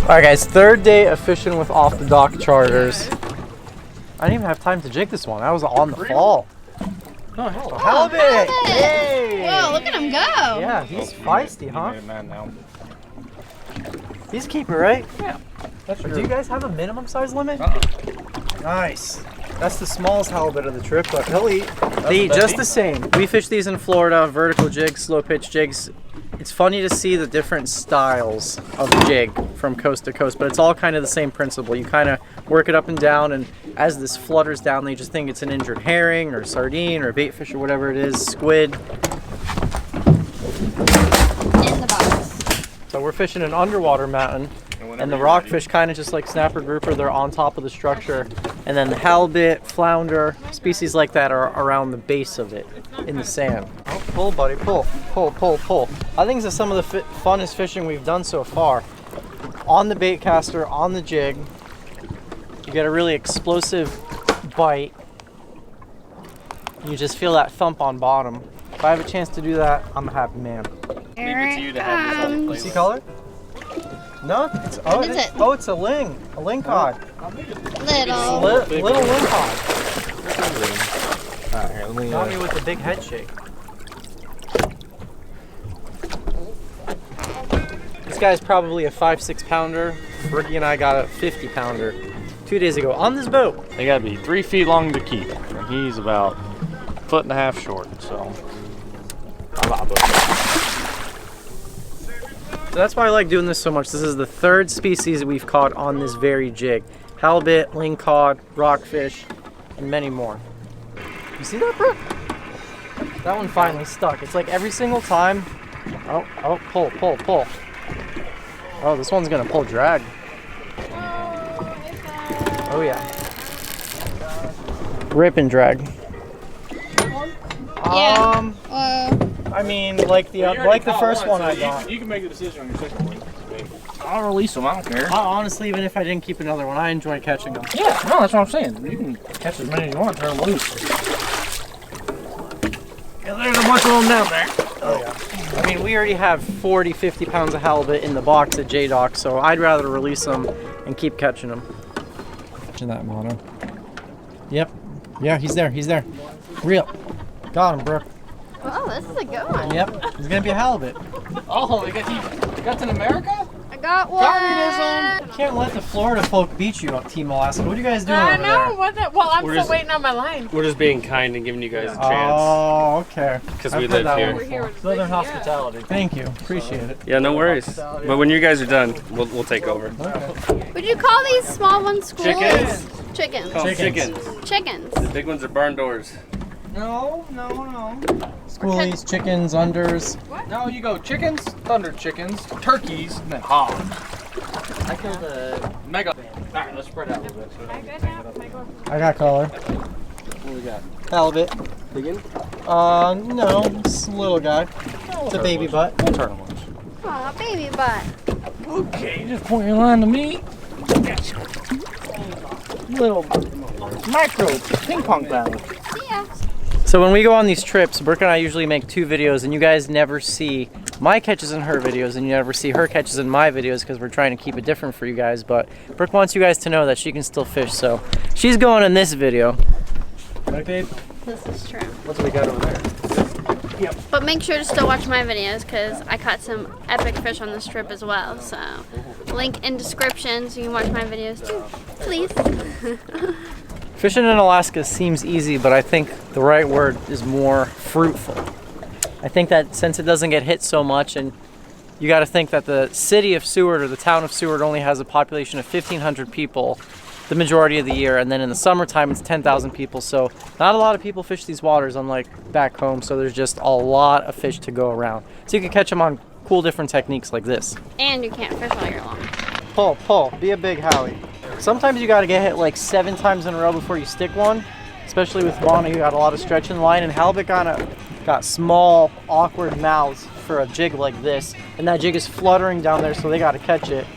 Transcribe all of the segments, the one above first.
Alright guys, third day of fishing with off the dock charters. I didn't even have time to jig this one. I was on the fall. Oh, halibut! Hey! Whoa, look at him go! Yeah, he's feisty, huh? He's a man now. He's a keeper, right? Yeah. That's true. Do you guys have a minimum size limit? Nice. That's the smallest halibut of the trip, but he'll eat. They eat just the same. We fish these in Florida, vertical jigs, slow pitch jigs. It's funny to see the different styles of jig from coast to coast, but it's all kind of the same principle. You kind of work it up and down, and as this flutters down, they just think it's an injured herring or sardine or bait fish or whatever it is, squid. In the box. So we're fishing an underwater mountain, and the rockfish kind of just like snapper grouper, they're on top of the structure, and then the halibut, flounder, species like that are around the base of it in the sand. Oh, pull, buddy, pull, pull, pull, pull. I think this is some of the funnest fishing we've done so far. On the bait caster, on the jig, you get a really explosive bite. You just feel that thump on bottom. If I have a chance to do that, I'm a happy man. Leave it to you to have this on the You see color? No? It's, oh, is it? Oh, it's a lingcod. Little lingcod. Alright, here, let me. Got me with the big head shake. This guy's probably a 5-6 pounder. Brookie and I got a 50 pounder 2 days ago on this boat. They gotta be 3 feet long to keep, and he's about 1.5 feet short. So that's why I like doing this so much. This is the third species we've caught on this very jig. Halibut, lingcod, rockfish, and many more. You see that, Brooke? That one finally stuck. It's like every single time. Oh, pull, pull, pull. Oh, this one's gonna pull drag. Oh yeah. Rip and drag. Yeah. I mean, like the first one I got. You can make a decision on your second one. I'll release them. I don't care. Honestly, even if I didn't keep another one, I enjoy catching them. Yeah, no, that's what I'm saying. You can catch as many as you want, turn them loose. Yeah, there's a bunch of them down there. Oh yeah. I mean, we already have 40, 50 pounds of halibut in the box at J-Dock, so I'd rather release them and keep catching them. Catching that mono. Yep. Yeah, he's there. He's there. Real. Got him, Brooke. Oh, this is a good one. Yep. He's gonna be a halibut. Oh, they got in America? I got one. You can't let the Florida folk beat you up, Team Alaska. What are you guys doing over there? Well, I'm still waiting on my line. We're just being kind and giving you guys a chance. Oh, okay. Because we live here. We're here with Southern hospitality. Thank you. Appreciate it. Yeah, no worries. But when you guys are done, we'll take over. Okay. Would you call these small ones schools? Chickens. Chickens. Call them chickens. Chickens. The big ones are barn doors. No. Schoolies, chickens, unders. No, you go chickens, thunder chickens, turkeys, and then hogs. I killed a mega. Alright, let's spread out a little bit. So I got color. what we got? Halibut. Big No, it's a little guy. It's a baby butt. We'll turn them loose. Aw, baby butt. Okay, just point your line to me. Little micro ping pong battle. See ya. So when we go on these trips, Brooke and I usually make 2 videos, and you guys never see my catches in her videos, and you never see her catches in my videos because we're trying to keep it different for you guys. But Brooke wants you guys to know that she can still fish, so she's going in this video. Right, babe? This is true. What do we got over there? Yep. But make sure to still watch my videos because I caught some epic fish on this trip as well. So link in description so you can watch my videos too. Please. Fishing in Alaska seems easy, but I think the right word is more fruitful. I think that since it doesn't get hit so much, and you got to think that the city of Seward or the town of Seward only has a population of 1,500 people the majority of the year, and then in the summertime it's 10,000 people, so not a lot of people fish these waters unlike back home, so there's just a lot of fish to go around. So you can catch them on cool different techniques like this. And you can't fish all year long. Pull, be a big Howie. Sometimes you got to get hit like 7 times in a row before you stick one. especially with Bonnie, who got a lot of stretch in the line, and halibut got small, awkward mouths for a jig like this, and that jig is fluttering down there, so they got to catch it.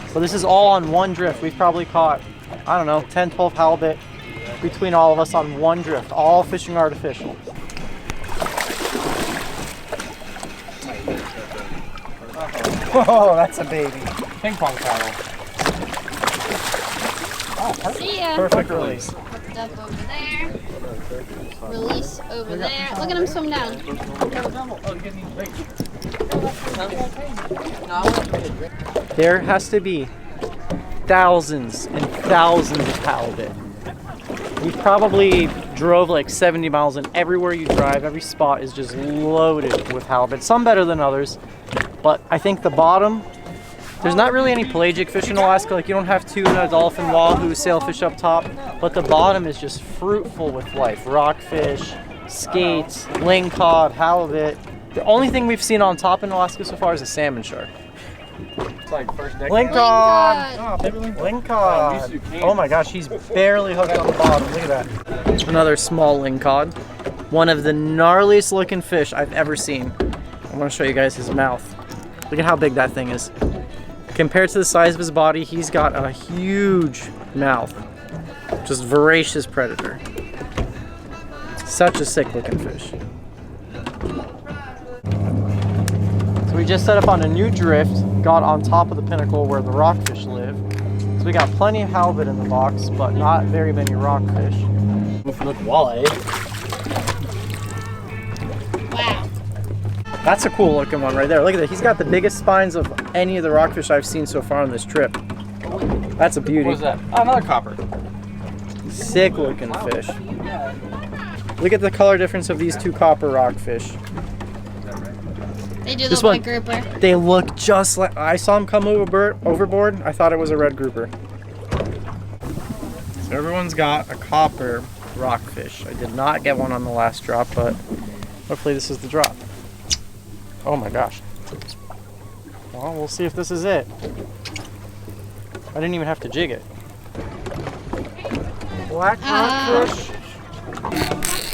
So this is all on one drift. We've probably caught, I don't know, 10, 12 halibut between all of us on one drift, all fishing artificial. Oh, that's a baby. Ping pong paddle. See ya. Perfect release. Put the up over there. Release over there. Look at him swim down. There has to be thousands and thousands of halibut. We probably drove like 70 miles, and everywhere you drive, every spot is just loaded with halibut. Some better than others, but I think the bottom, there's not really any pelagic fish in Alaska. Like, you don't have tuna, dolphin, wahoo, sailfish up top, but the bottom is just fruitful with life. Rockfish, skates, lingcod, halibut. The only thing we've seen on top in Alaska so far is a salmon shark. It's like first deck. Lingcod! Oh, baby Lingcod! Oh my gosh, he's barely hooked on the bottom. Look at that. Another small lingcod. One of the gnarliest looking fish I've ever seen. I want to show you guys his mouth. Look at how big that thing is. Compared to the size of his body, he's got a huge mouth. Just voracious predator. Such a sick looking fish. So we just set up on a new drift, got on top of the pinnacle where the rockfish live. So we got plenty of halibut in the box, but not very many rockfish. Look, walleye. Wow. That's a cool looking one right there. Look at that. He's got the biggest spines of any of the rockfish I've seen so far on this trip. That's a beauty. What was that? Oh, another copper. Sick looking fish. Look at the color difference of these two copper rockfish. They do This look like one- grouper. They look just like, I saw him come overboard. I thought it was a red grouper. So everyone's got a copper rockfish. I did not get one on the last drop, but hopefully this is the drop. Oh my gosh. Well, we'll see if this is it. I didn't even have to jig it. Black rockfish.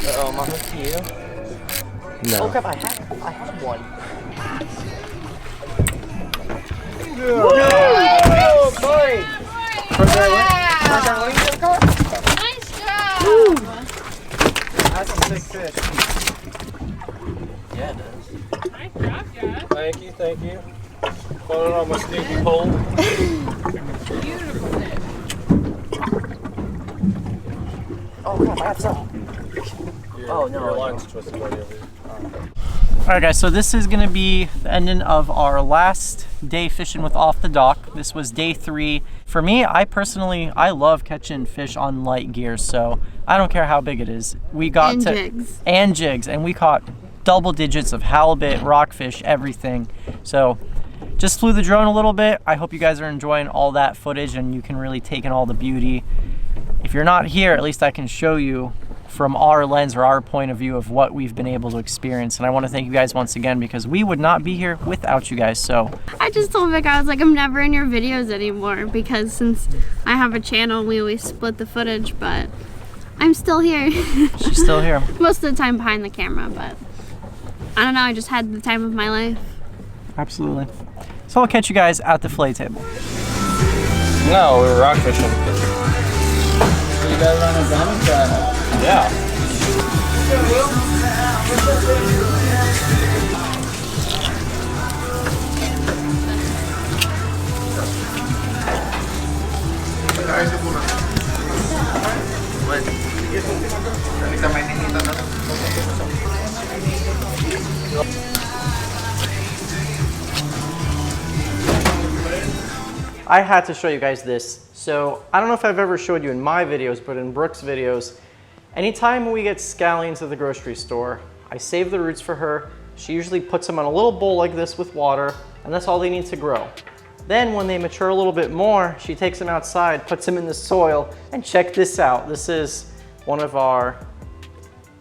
Uh-oh, am I hooked to you? No. Oh crap, I have one. Whoa! Sorry. Nice job. That's a sick fish. Yeah, it does. Nice job, guys. Thank you. Put it on my sneaky pole. Beautiful fish. Oh crap, I have some. Oh, no. Your line's twisted right over here. Alright guys, so this is going to be the ending of our last day fishing with Off the Dock. This was day 3. For me, I love catching fish on light gear, so I don't care how big it is. We got jigs. And jigs, and we caught double digits of halibut, rockfish, everything. So just flew the drone a little bit. I hope you guys are enjoying all that footage and you can really take in all the beauty. If you're not here, at least I can show you from our lens or our point of view of what we've been able to experience. And I want to thank you guys once again, because we would not be here without you guys. So I just told Vic, I was like, I'm never in your videos anymore, because since I have a channel, we always split the footage, but I'm still here. she's still here. Most of the time behind the camera, but I don't know, I just had the time of my life. Absolutely. So I'll catch you guys at the fillet table. No, we were rock fishing. You guys on a salmon trap? Yeah. I had to show you guys this. So I don't know if I've ever showed you in my videos, but in Brooke's videos, anytime we get scallions at the grocery store, I save the roots for her. She usually puts them in a little bowl like this with water, and that's all they need to grow. Then when they mature a little bit more, she takes them outside, puts them in the soil, and check this out. This is one of our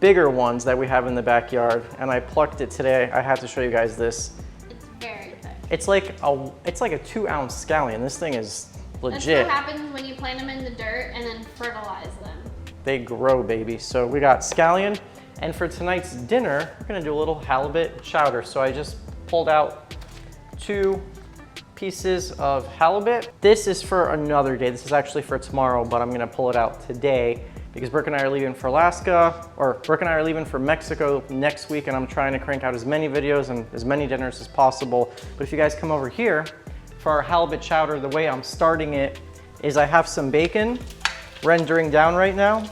bigger ones that we have in the backyard, and I plucked it today. I had to show you guys this. It's very thick. It's like a 2-ounce scallion. This thing is legit. That's what happens when you plant them in the dirt and then fertilize them. They grow, baby. So we got scallion, and for tonight's dinner, we're gonna do a little halibut chowder. So I just pulled out 2 pieces of halibut. This is for another day. This is actually for tomorrow, but I'm gonna pull it out today because Brook and I are leaving for Alaska, or Brook and I are leaving for Mexico next week, and I'm trying to crank out as many videos and as many dinners as possible. But if you guys come over here for our halibut chowder, the way I'm starting it is I have some bacon rendering down right now.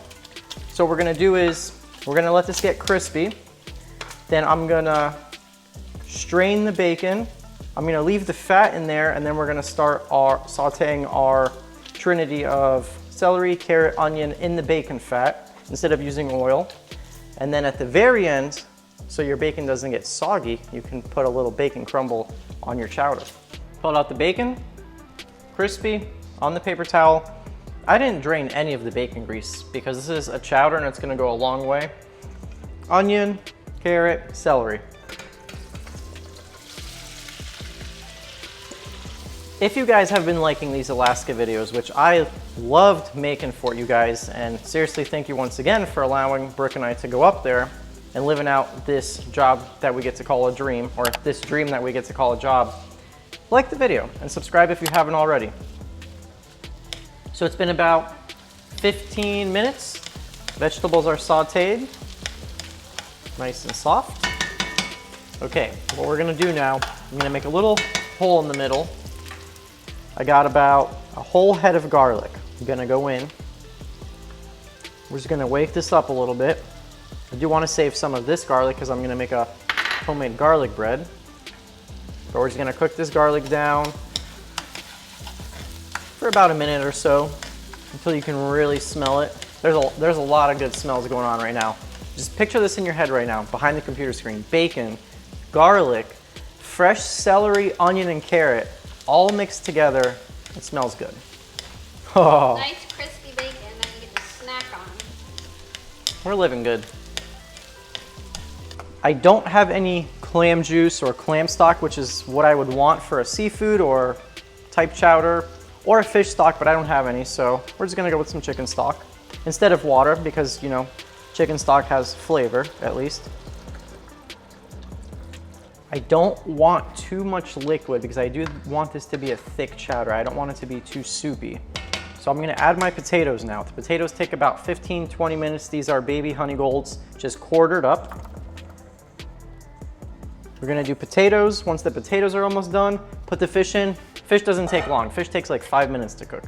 So what we're gonna do is we're gonna let this get crispy. Then I'm gonna strain the bacon. I'm gonna leave the fat in there, and then we're gonna start sauteing our trinity of celery, carrot, onion in the bacon fat instead of using oil. And then at the very end, so your bacon doesn't get soggy, you can put a little bacon crumble on your chowder. Pull out the bacon, crispy, on the paper towel. I didn't drain any of the bacon grease because this is a chowder and it's gonna go a long way. Onion, carrot, celery. If you guys have been liking these Alaska videos, which I loved making for you guys, and seriously thank you once again for allowing Brook and I to go up there and living out this job that we get to call a dream, or this dream that we get to call a job, like the video and subscribe if you haven't already. So it's been about 15 minutes. Vegetables are sauteed, nice and soft. Okay, what we're gonna do now, I'm gonna make a little hole in the middle. I got about a whole head of garlic. I'm gonna go in. We're just gonna wake this up a little bit. I do wanna save some of this garlic because I'm gonna make a homemade garlic bread. But we're just gonna cook this garlic down for about a minute or so until you can really smell it. There's a lot of good smells going on right now. Just picture this in your head right now, behind the computer screen. Bacon, garlic, fresh celery, onion, and carrot, all mixed together. It smells good. Oh. Nice crispy bacon that you get to snack on. We're living good. I don't have any clam juice or clam stock, which is what I would want for a seafood or type chowder, or a fish stock, but I don't have any, so we're just gonna go with some chicken stock instead of water because, you know, chicken stock has flavor, at least. I don't want too much liquid because I do want this to be a thick chowder. I don't want it to be too soupy. So I'm gonna add my potatoes now. The potatoes take about 15-20 minutes. These are baby honey golds, just quartered up. We're gonna do potatoes. Once the potatoes are almost done, put the fish in. Fish doesn't take long. Fish takes like 5 minutes to cook.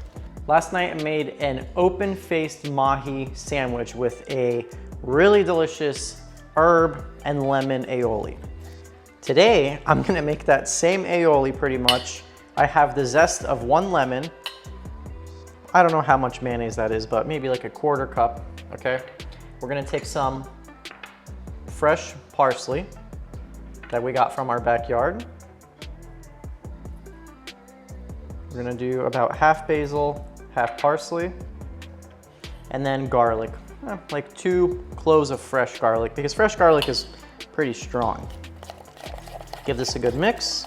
Last night I made an open-faced mahi sandwich with a really delicious herb and lemon aioli. Today, I'm gonna make that same aioli pretty much. I have the zest of 1 lemon. I don't know how much mayonnaise that is, but maybe like a 1/4 cup, okay? We're gonna take some fresh parsley that we got from our backyard. We're gonna do about half basil, half parsley, and then garlic. Like 2 cloves of fresh garlic, because fresh garlic is pretty strong. Give this a good mix.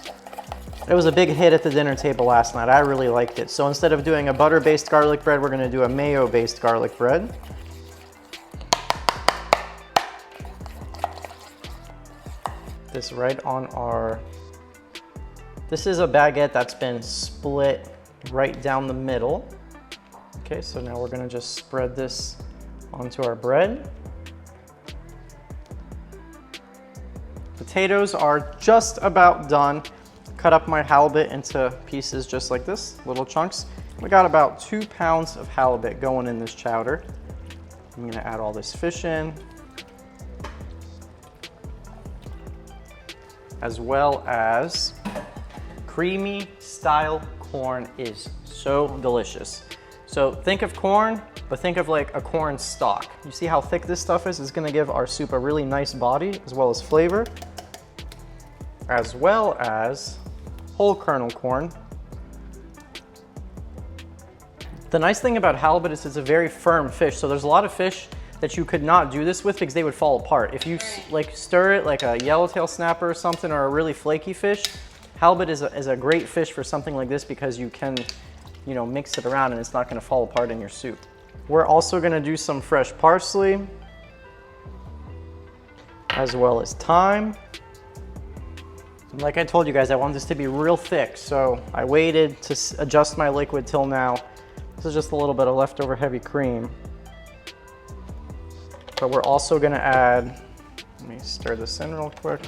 It was a big hit at the dinner table last night. I really liked it. So instead of doing a butter-based garlic bread, we're gonna do a mayo-based garlic bread. This right on our, this is a baguette that's been split right down the middle. Okay, so now we're gonna just spread this onto our bread. Potatoes are just about done. Cut up my halibut into pieces just like this, little chunks. We got about 2 pounds of halibut going in this chowder. I'm gonna add all this fish in, as well as creamy style corn is so delicious. So think of corn, but think of like a corn stalk. You see how thick this stuff is? It's gonna give our soup a really nice body as well as flavor, as well as whole kernel corn. The nice thing about halibut is it's a very firm fish. So there's a lot of fish that you could not do this with because they would fall apart. If you like stir it like a yellowtail snapper or something, or a really flaky fish, halibut is a great fish for something like this because you can, you know, mix it around and it's not gonna fall apart in your soup. We're also gonna do some fresh parsley, as well as thyme. And like I told you guys, I want this to be real thick, so I waited to adjust my liquid till now. This is just a little bit of leftover heavy cream. But we're also gonna add, let me stir this in real quick.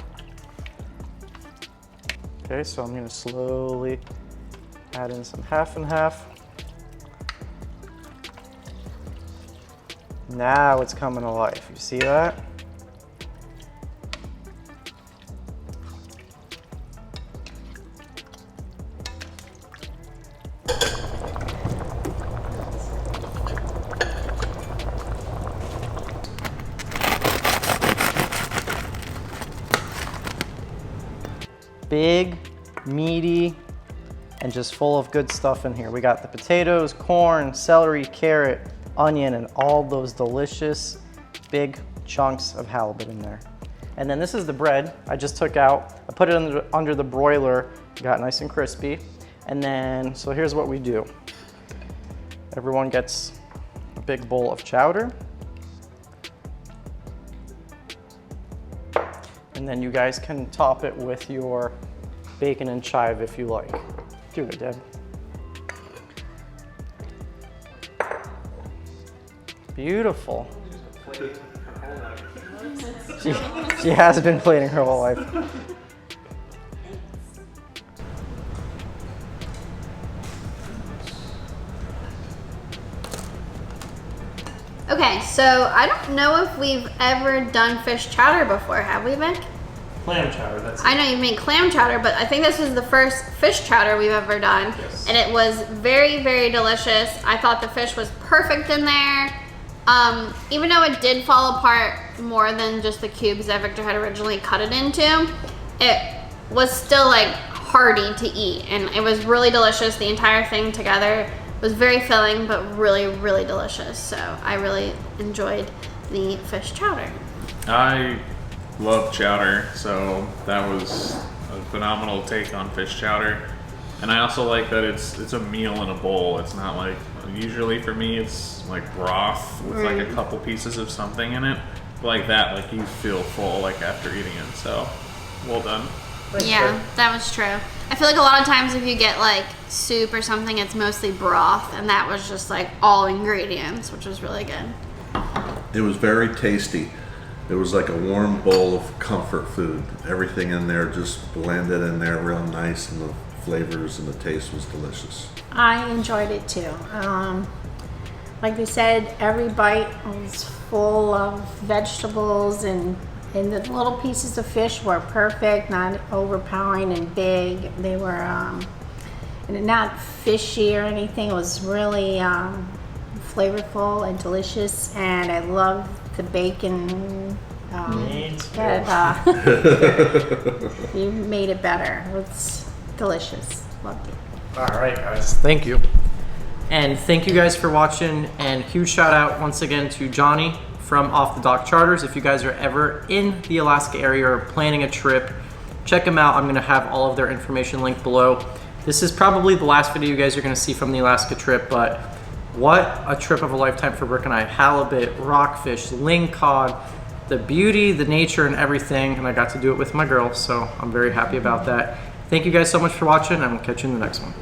Okay, so I'm gonna slowly add in some half and half. Now it's coming to life, you see that? Big, meaty, and just full of good stuff in here. We got the potatoes, corn, celery, carrot, onion, and all those delicious big chunks of halibut in there. And then this is the bread I just took out. I put it under the broiler, got nice and crispy. And then, so here's what we do. Everyone gets a big bowl of chowder. And then you guys can top it with your bacon and chive if you like. Do it, Deb. Beautiful. She has been plating her whole life. Okay, so I don't know if we've ever done fish chowder before, have we, Vic? Clam chowder, that's it. I know you make clam chowder, but I think this was the first fish chowder we've ever done. Yes. And it was very, very delicious. I thought the fish was perfect in there. Even though it did fall apart more than just the cubes that Victor had originally cut it into, it was still like hearty to eat. And it was really delicious. The entire thing together was very filling, but really, really delicious. So I really enjoyed the fish chowder. I love chowder, so that was a phenomenal take on fish chowder. And I also like that it's a meal in a bowl. It's not like, usually for me it's like broth with like a couple pieces of something in it. But like that, like you feel full like after eating it. So well done. Yeah, that was true. I feel like a lot of times if you get like soup or something, it's mostly broth, and that was just like all ingredients, which was really good. It was very tasty. It was like a warm bowl of comfort food. Everything in there just blended in there real nice, and the flavors and the taste was delicious. I enjoyed it too. Like they said, every bite was full of vegetables, and the little pieces of fish were perfect, not overpowering and big. They were and not fishy or anything. It was really flavorful and delicious, and I love the bacon. You made it better. It was delicious. Loved it. All right, guys. Thank you. And thank you guys for watching, and huge shout out once again to Johnny from Off the Dock Charters. If you guys are ever in the Alaska area or planning a trip, check them out. I'm gonna have all of their information linked below. This is probably the last video you guys are gonna see from the Alaska trip, but what a trip of a lifetime for Brook and I. Halibut, rockfish, lingcod, the beauty, the nature, and everything, and I got to do it with my girl, so I'm very happy about that. Thank you guys so much for watching, and we'll catch you in the next one.